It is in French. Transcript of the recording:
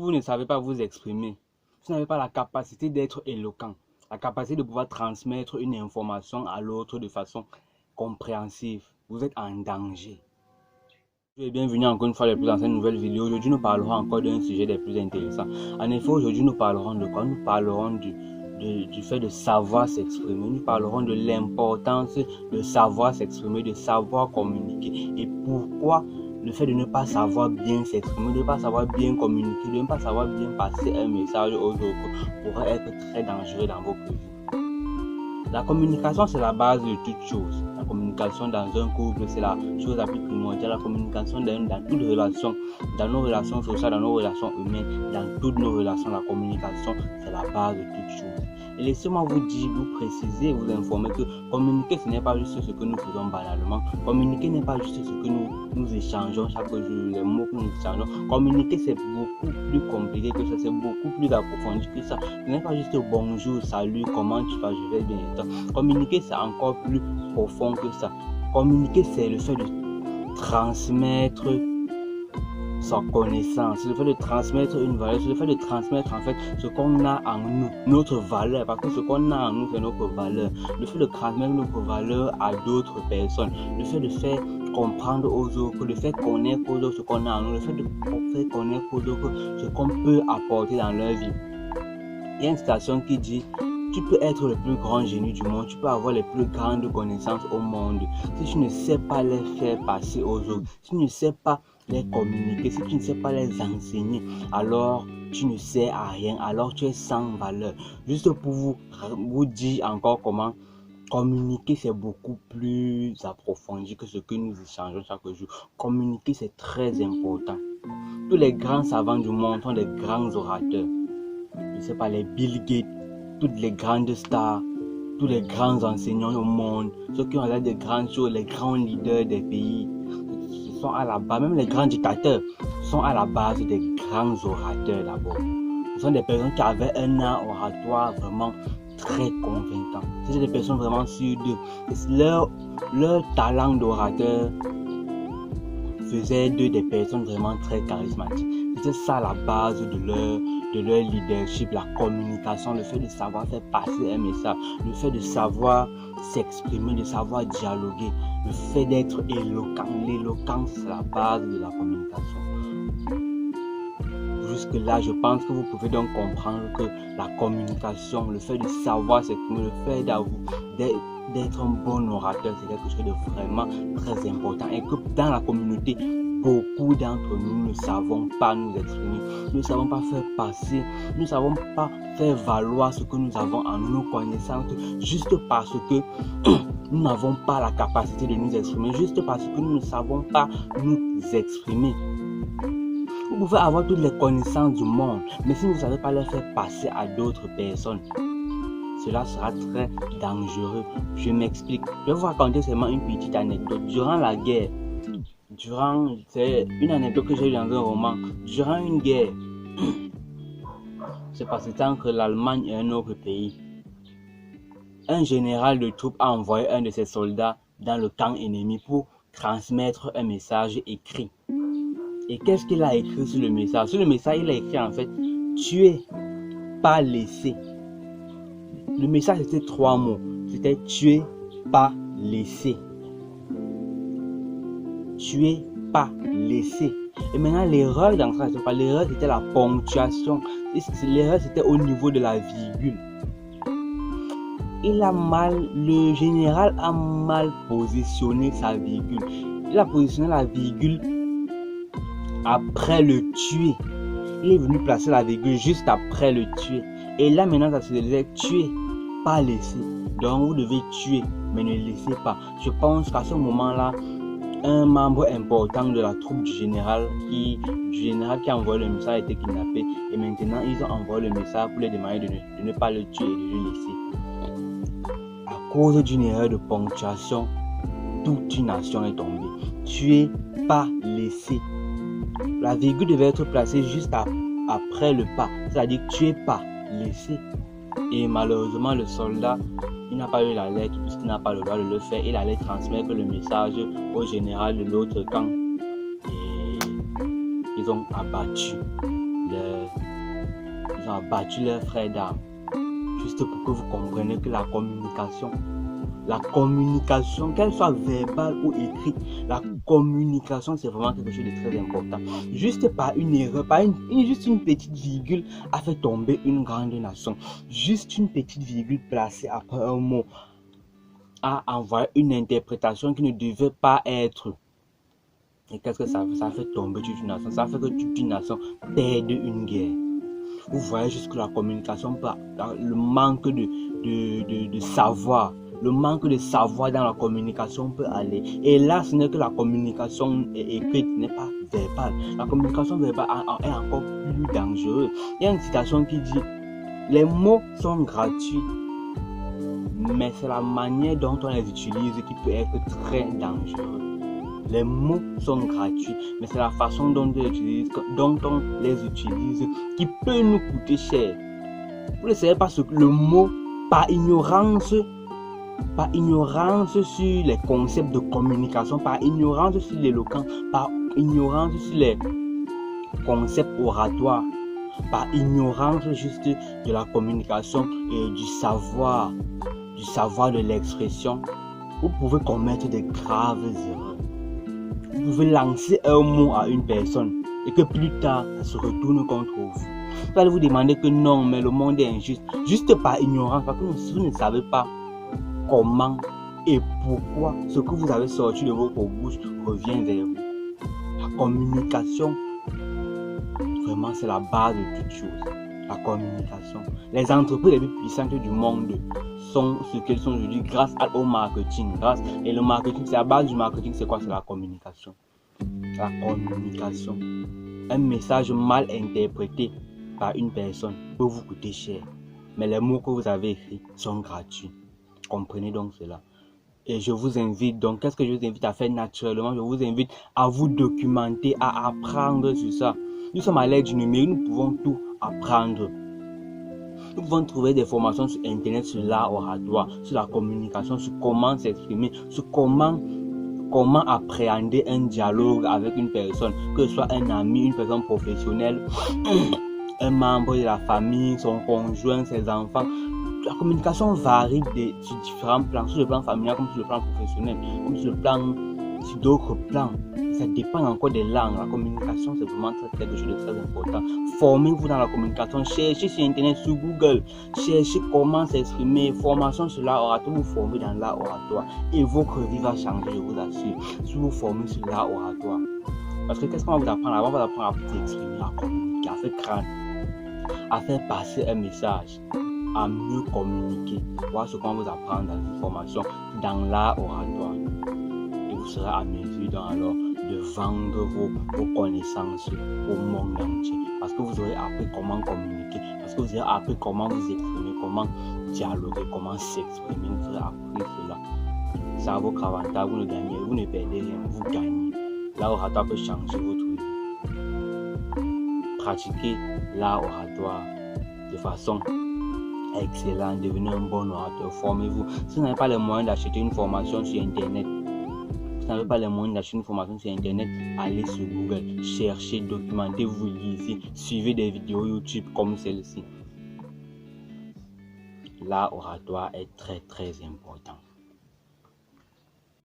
vous ne savez pas vous exprimer, si vous n'avez pas la capacité d'être éloquent, la capacité de pouvoir transmettre une information à l'autre de façon compréhensive, vous êtes en danger. Et bienvenue encore une fois dans cette nouvelle vidéo. Aujourd'hui, nous parlerons encore d'un sujet des plus intéressants. En effet, aujourd'hui, nous parlerons de quoi? Nous parlerons du fait de savoir s'exprimer. Nous parlerons de l'importance de savoir s'exprimer, de savoir communiquer. Et pourquoi le fait de ne pas savoir bien s'exprimer, de ne pas savoir bien communiquer, de ne pas savoir bien passer un message aux autres pourrait être très dangereux dans votre vie. La communication, c'est la base de toute chose. La communication dans un couple, c'est la chose la plus primordiale. La communication dans toutes les relations, dans nos relations sociales, dans nos relations humaines, dans toutes nos relations, la communication, c'est la base de toute chose. Et laissez-moi vous dire, vous préciser, vous informer que communiquer, ce n'est pas juste ce que nous faisons banalement. Communiquer n'est pas juste ce que nous échangeons chaque jour, les mots que nous échangeons. Communiquer, c'est beaucoup plus compliqué que ça, c'est beaucoup plus approfondi que ça. Ce n'est pas juste bonjour, salut, comment tu vas, je vais bien. Communiquer, c'est encore plus profond que ça. Communiquer, c'est le fait de transmettre sa connaissance, c'est le fait de transmettre une valeur, c'est le fait de transmettre en fait ce qu'on a en nous, notre valeur, parce que ce qu'on a en nous, c'est notre valeur. Le fait de transmettre notre valeur à d'autres personnes, le fait de faire comprendre aux autres, de faire connaître aux autres ce qu'on a en nous, le fait de faire connaître aux autres ce qu'on peut apporter dans leur vie. Il y a une citation qui dit: tu peux être le plus grand génie du monde, tu peux avoir les plus grandes connaissances au monde. Si tu ne sais pas les faire passer aux autres, si tu ne sais pas les communiquer, si tu ne sais pas les enseigner, alors tu ne sers à rien, alors tu es sans valeur. Juste pour vous dire encore comment communiquer, c'est beaucoup plus approfondi que ce que nous échangeons chaque jour. Communiquer, c'est très important. Tous les grands savants du monde sont des grands orateurs. Je ne sais pas, les Bill Gates, toutes les grandes stars, tous les grands enseignants au monde, ceux qui ont là des grandes choses, les grands leaders des pays, ce sont à la base, même les grands dictateurs sont à la base des grands orateurs d'abord. Ce sont des personnes qui avaient un art oratoire vraiment très convaincant. C'était des personnes vraiment sûres d'eux. Leur talent d'orateur faisait d'eux des personnes vraiment très charismatiques. C'était ça la base de leur leadership, la communication, le fait de savoir faire passer un message, le fait de savoir s'exprimer, de savoir dialoguer, le fait d'être éloquent. L'éloquence, c'est la base de la communication. Jusque-là, je pense que vous pouvez donc comprendre que la communication, le fait de savoir s'exprimer, le fait d'être un bon orateur, c'est quelque chose de vraiment très important, et que dans la communauté, beaucoup d'entre nous ne savons pas nous exprimer, nous ne savons pas faire passer, nous ne savons pas faire valoir ce que nous avons en nos connaissances, juste parce que nous n'avons pas la capacité de nous exprimer, juste parce que nous ne savons pas nous exprimer. Vous pouvez avoir toutes les connaissances du monde, mais si vous ne savez pas les faire passer à d'autres personnes, cela sera très dangereux. Je m'explique. Je vais vous raconter seulement une petite anecdote. Durant la guerre, c'est une anecdote que j'ai eue dans un roman. Durant une guerre, c'est passé entre l'Allemagne et un autre pays. Un général de troupes a envoyé un de ses soldats dans le camp ennemi pour transmettre un message écrit. Et qu'est-ce qu'il a écrit sur le message? Sur le message, il a écrit en fait: tuer, pas laisser. Le message c'était 3 mots. C'était tuer, pas laisser. Tuer, pas laisser. Et maintenant, l'erreur dans ça, c'est pas l'erreur, c'était la ponctuation. L'erreur, c'était au niveau de la virgule. Le général a mal positionné sa virgule. Il a positionné la virgule après le tuer. Il est venu placer la virgule juste après le tuer. Et là maintenant ça se disait tuer, pas laisser. Donc vous devez tuer, mais ne laissez pas. Je pense qu'à ce moment-là, un membre important de la troupe du général qui a envoyé le message a été kidnappé. Et maintenant ils ont envoyé le message pour les demander de ne pas le tuer et de le laisser. À cause d'une erreur de ponctuation, toute une nation est tombée. Tuer, pas laisser. La virgule devait être placée juste après le pas, c'est-à-dire tuer, pas laisser. Et malheureusement, le soldat, il n'a pas eu la lettre puisqu'il n'a pas le droit de le faire. Il allait transmettre le message au général de l'autre camp. Et ils ont abattu ils ont abattu leurs frères d'armes. Juste pour que vous compreniez que la communication, qu'elle soit verbale ou écrite, la communication, c'est vraiment quelque chose de très important. Juste par une erreur, juste une petite virgule a fait tomber une grande nation. Juste une petite virgule placée après un mot a envoyé une interprétation qui ne devait pas être. Et qu'est-ce que ça fait? Ça fait tomber toute une nation. Ça fait que toute une nation perde une guerre. Vous voyez juste que la communication, le manque de savoir, le manque de savoir dans la communication peut aller. Et là, ce n'est que la communication écrite, n'est pas verbale. La communication verbale est encore plus dangereuse. Il y a une citation qui dit « Les mots sont gratuits, mais c'est la manière dont on les utilise qui peut être très dangereuse. » Les mots sont gratuits, mais c'est la façon dont on les utilise qui peut nous coûter cher. Vous ne savez pas ce que le mot, par ignorance sur les concepts de communication, par ignorance sur l'éloquence, par ignorance sur les concepts oratoires, par ignorance juste de la communication et du savoir de l'expression, vous pouvez commettre de graves erreurs. Vous pouvez lancer un mot à une personne et que plus tard, ça se retourne contre vous. Vous allez vous demander que non, mais le monde est injuste. Juste par ignorance, parce que vous ne savez pas comment et pourquoi ce que vous avez sorti de votre bouche revient vers vous. La communication, vraiment, c'est la base de toute chose. La communication. Les entreprises les plus puissantes du monde sont ce qu'elles sont aujourd'hui grâce au marketing. Et le marketing, c'est la base du marketing, c'est quoi? C'est la communication. La communication. Un message mal interprété par une personne peut vous coûter cher. Mais les mots que vous avez écrits sont gratuits. Comprenez donc cela. Et je vous invite, donc qu'est-ce que je vous invite à faire naturellement? Je vous invite à vous documenter, à apprendre sur ça. Nous sommes à l'ère du numérique, nous pouvons tout apprendre. Nous pouvons trouver des formations sur Internet, sur l'art oratoire, sur la communication, sur comment s'exprimer, sur comment appréhender un dialogue avec une personne, que ce soit un ami, une personne professionnelle, un membre de la famille, son conjoint, ses enfants. La communication varie sur différents plans, sur le plan familial comme sur le plan professionnel, comme sur d'autres plans. Ça dépend encore des langues. La communication, c'est vraiment quelque chose de très important. Formez-vous dans la communication. Cherchez sur Internet, sur Google. Cherchez comment s'exprimer. Formation sur l'art oratoire. Vous formez dans l'art oratoire. Et votre vie va changer, je vous assure. Si vous formez sur l'art oratoire. Parce que qu'est-ce qu'on va vous apprendre? On va vous apprendre à vous exprimer, à communiquer, à faire craindre, à faire passer un message, à mieux communiquer. Voilà ce qu'on va vous apprendre dans une formation dans l'art oratoire. Et vous serez à mesure donc alors de vendre vos connaissances au monde entier. Parce que vous aurez appris comment communiquer, parce que vous aurez appris comment vous exprimer, comment dialoguer, comment s'exprimer. Vous aurez appris cela. Ça a votre avantage, vous ne gagnez, vous ne perdez rien, vous gagnez. L'art oratoire peut changer votre vie. Pratiquez l'art oratoire de façon excellente, devenez un bon orateur, formez-vous. Si vous n'avez pas les moyens d'acheter une formation sur Internet, vous n'avez pas les moyens d'acheter une formation sur Internet, allez sur Google, cherchez, documentez-vous, lisez, suivez des vidéos YouTube comme celle-ci. L'art oratoire est très très important.